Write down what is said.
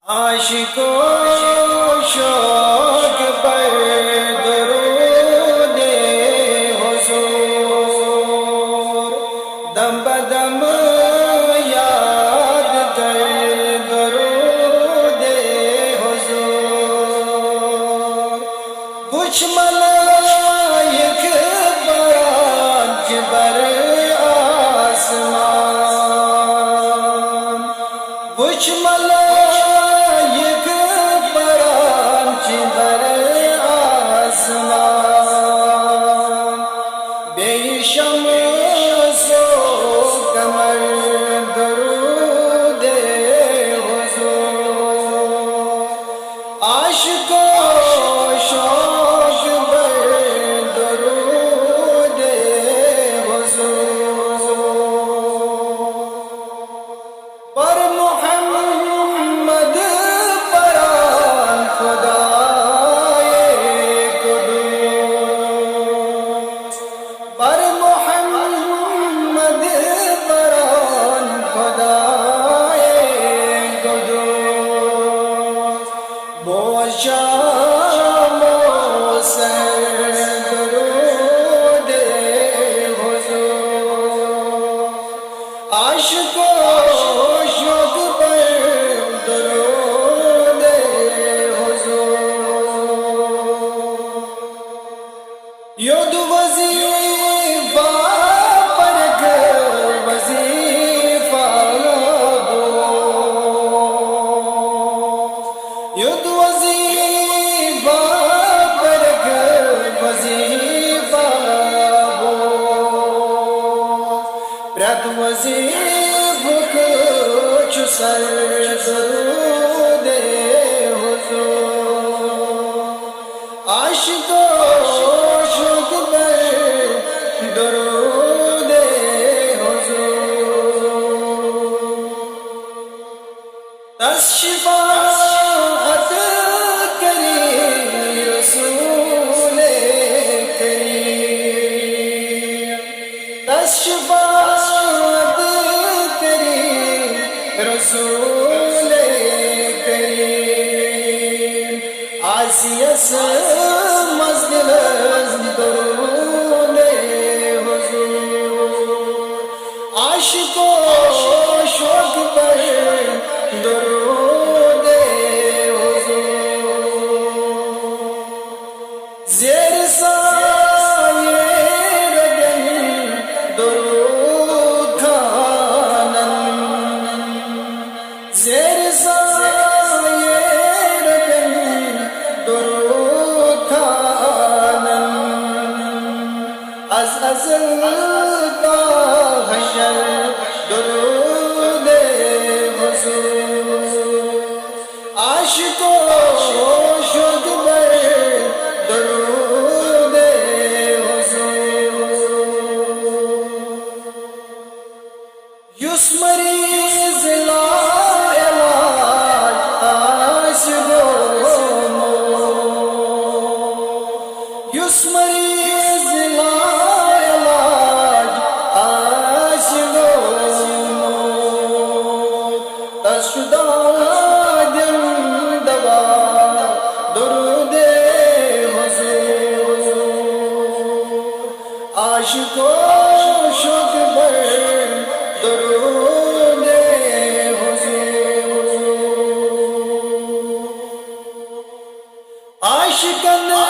عاشقوں شوق پر درود حضور دم بدم یاد کر درود حضور کچھ ملائک برانچ بر آسمان کچھ ملائک یود وظیفہ پرگ وظیفہ ہو یود وظیفہ پرگ وظیفہ ہو پرت وظیف کچھ سر درود حضور عاشقوں درود حضور تشفاعت کری رسول کریم تشفاعت کری رسول کریم عاصیت مزدلز درود عاشقوں شوق پر درود حضور زیر سایہ رگن درود کھانن زیر سایہ رگن درود کھانن از ازل درود حضور عاشقوں شوق پر درود حضور یس مریض لا علاج عاشقوں یس مریض لا عاشقوں شوق پر درود حضور عاشقاں